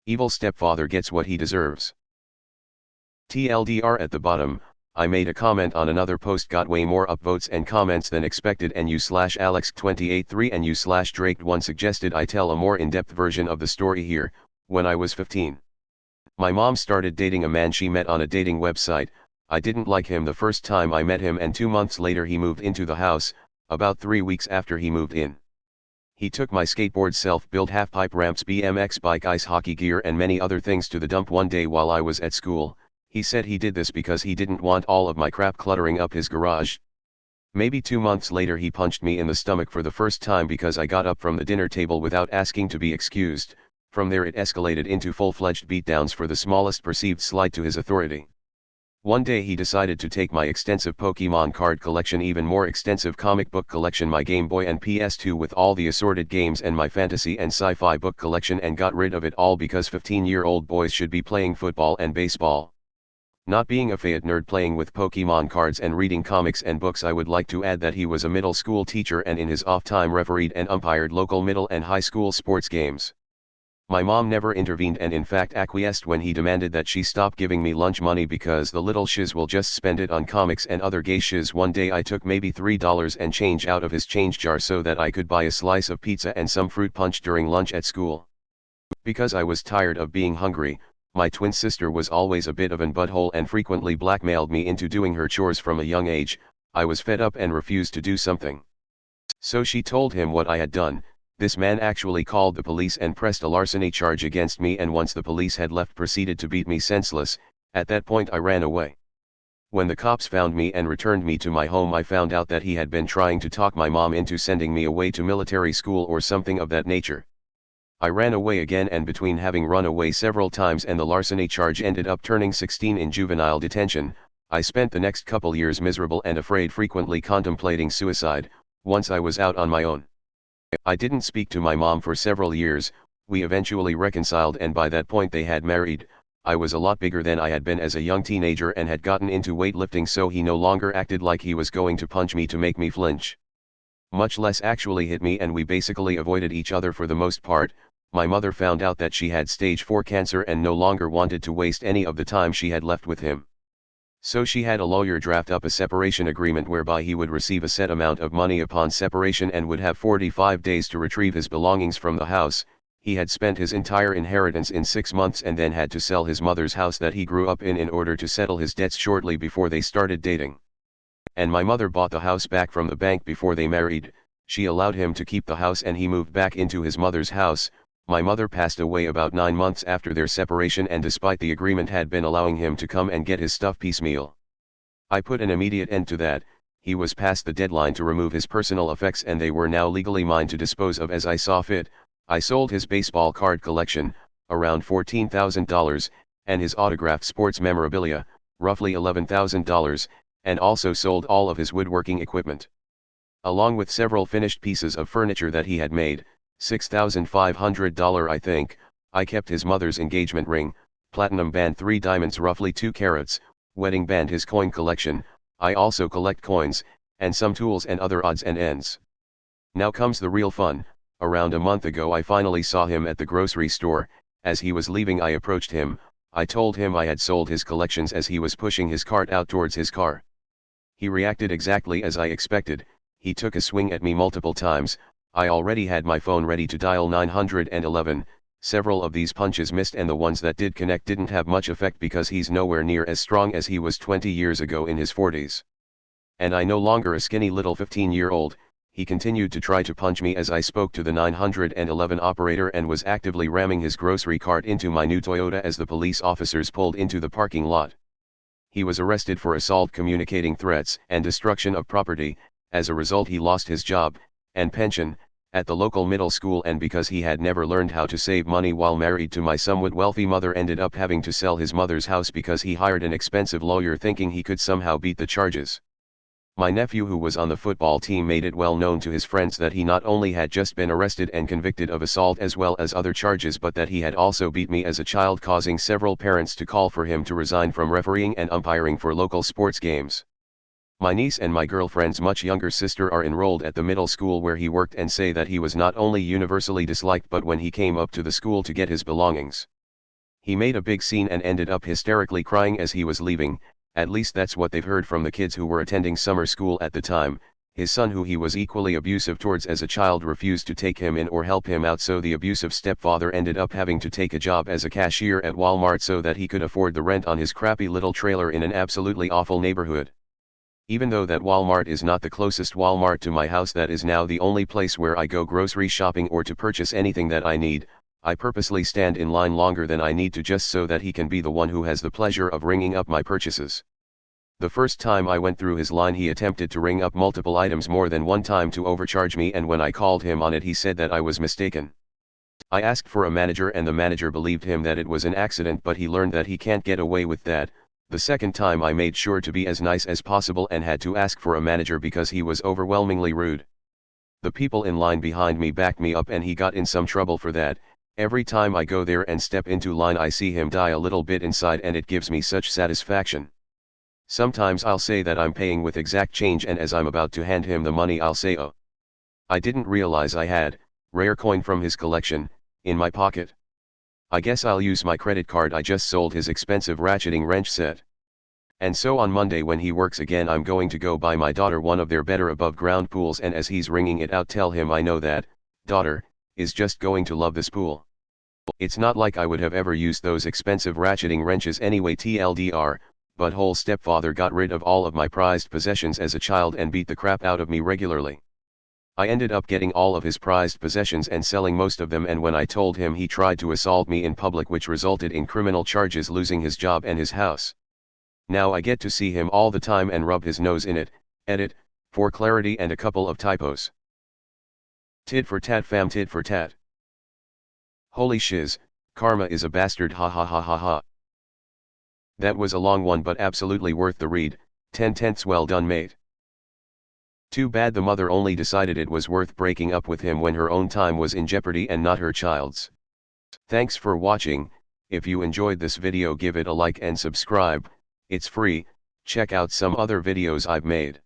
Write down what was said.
Evil stepfather gets what he deserves. TLDR at the bottom, I made a comment on another post, got way more upvotes and comments than expected, and u/Alex283 and u/Drake1 suggested I tell a more in-depth version of the story here. When I was 15, my mom started dating a man she met on a dating website. I didn't like him the first time I met him, and 2 months later he moved into the house. About 3 weeks after he moved in, he took my skateboard, self-built half-pipe ramps, BMX bike, ice hockey gear and many other things to the dump one day while I was at school. He said he did this because he didn't want all of my crap cluttering up his garage. Maybe 2 months later he punched me in the stomach for the first time because I got up from the dinner table without asking to be excused. From there it escalated into full-fledged beatdowns for the smallest perceived slight to his authority. One day he decided to take my extensive Pokemon card collection, even more extensive comic book collection, my Game Boy and PS2 with all the assorted games, and my fantasy and sci-fi book collection, and got rid of it all because 15-year-old boys should be playing football and baseball. Not being a Fayette nerd playing with Pokemon cards and reading comics and books, I would like to add that he was a middle school teacher and in his off time refereed and umpired local middle and high school sports games. My mom never intervened and in fact acquiesced when he demanded that she stop giving me lunch money because the little shiz will just spend it on comics and other gay shiz. One day I took maybe $3 and change out of his change jar so that I could buy a slice of pizza and some fruit punch during lunch at school. Because I was tired of being hungry, my twin sister was always a bit of an butthole and frequently blackmailed me into doing her chores from a young age. I was fed up and refused to do something. So she told him what I had done. This man actually called the police and pressed a larceny charge against me, and once the police had left proceeded to beat me senseless. At that point I ran away. When the cops found me and returned me to my home, I found out that he had been trying to talk my mom into sending me away to military school or something of that nature. I ran away again, and between having run away several times and the larceny charge ended up turning 16 in juvenile detention. I spent the next couple years miserable and afraid, frequently contemplating suicide. Once I was out on my own, I didn't speak to my mom for several years. We eventually reconciled, and by that point they had married. I was a lot bigger than I had been as a young teenager and had gotten into weightlifting, so he no longer acted like he was going to punch me to make me flinch. Much less actually hit me, and we basically avoided each other for the most part. My mother found out that she had stage 4 cancer and no longer wanted to waste any of the time she had left with him. So she had a lawyer draft up a separation agreement whereby he would receive a set amount of money upon separation and would have 45 days to retrieve his belongings from the house. He had spent his entire inheritance in 6 months and then had to sell his mother's house that he grew up in order to settle his debts shortly before they started dating. And my mother bought the house back from the bank before they married. She allowed him to keep the house and he moved back into his mother's house. My mother passed away about 9 months after their separation, and despite the agreement had been allowing him to come and get his stuff piecemeal. I put an immediate end to that. He was past the deadline to remove his personal effects and they were now legally mine to dispose of as I saw fit. I sold his baseball card collection, around $14,000, and his autographed sports memorabilia, roughly $11,000, and also sold all of his woodworking equipment. Along with several finished pieces of furniture that he had made, $6,500 I think. I kept his mother's engagement ring, platinum band, 3 diamonds, roughly 2 carats, wedding band, his coin collection. I also collect coins, and some tools and other odds and ends. Now comes the real fun. Around a month ago I finally saw him at the grocery store. As he was leaving I approached him. I told him I had sold his collections as he was pushing his cart out towards his car. He reacted exactly as I expected. He took a swing at me multiple times. I already had my phone ready to dial 911, several of these punches missed and the ones that did connect didn't have much effect because he's nowhere near as strong as he was 20 years ago in his 40s. And I no longer a skinny little 15-year-old. He continued to try to punch me as I spoke to the 911 operator and was actively ramming his grocery cart into my new Toyota as the police officers pulled into the parking lot. He was arrested for assault, communicating threats, and destruction of property. As a result he lost his job and pension at the local middle school, and because he had never learned how to save money while married to my somewhat wealthy mother, ended up having to sell his mother's house because he hired an expensive lawyer thinking he could somehow beat the charges. My nephew, who was on the football team, made it well known to his friends that he not only had just been arrested and convicted of assault as well as other charges, but that he had also beat me as a child, causing several parents to call for him to resign from refereeing and umpiring for local sports games. My niece and my girlfriend's much younger sister are enrolled at the middle school where he worked and say that he was not only universally disliked but when he came up to the school to get his belongings, He made a big scene and ended up hysterically crying as he was leaving. At least that's what they've heard from the kids who were attending summer school at the time. His son, who he was equally abusive towards as a child, refused to take him in or help him out, so the abusive stepfather ended up having to take a job as a cashier at Walmart so that he could afford the rent on his crappy little trailer in an absolutely awful neighborhood. Even though that Walmart is not the closest Walmart to my house, that is now the only place where I go grocery shopping or to purchase anything that I need. I purposely stand in line longer than I need to just so that he can be the one who has the pleasure of ringing up my purchases. The first time I went through his line, he attempted to ring up multiple items more than one time to overcharge me, and when I called him on it, he said that I was mistaken. I asked for a manager and the manager believed him that it was an accident, but he learned that he can't get away with that. The second time I made sure to be as nice as possible and had to ask for a manager because he was overwhelmingly rude. The people in line behind me backed me up and he got in some trouble for that. Every time I go there and step into line, I see him die a little bit inside and it gives me such satisfaction. Sometimes I'll say that I'm paying with exact change, and as I'm about to hand him the money I'll say, "Oh, I didn't realize I had rare coin from his collection in my pocket. I guess I'll use my credit card. I just sold his expensive ratcheting wrench set." And so on Monday when he works again, I'm going to go buy my daughter one of their better above ground pools, and as he's ringing it out, tell him I know that daughter is just going to love this pool. It's not like I would have ever used those expensive ratcheting wrenches anyway, TLDR, but whole stepfather got rid of all of my prized possessions as a child and beat the crap out of me regularly. I ended up getting all of his prized possessions and selling most of them, and when I told him, he tried to assault me in public, which resulted in criminal charges, losing his job and his house. Now I get to see him all the time and rub his nose in it. Edit, for clarity and a couple of typos. Tit for tat fam, tit for tat. Holy shiz, karma is a bastard, ha ha ha ha ha. That was a long one but absolutely worth the read. 10/10 well done mate. Too bad the mother only decided it was worth breaking up with him when her own time was in jeopardy and not her child's. Thanks for watching. If you enjoyed this video, give it a like and subscribe. It's free. Check out some other videos I've made.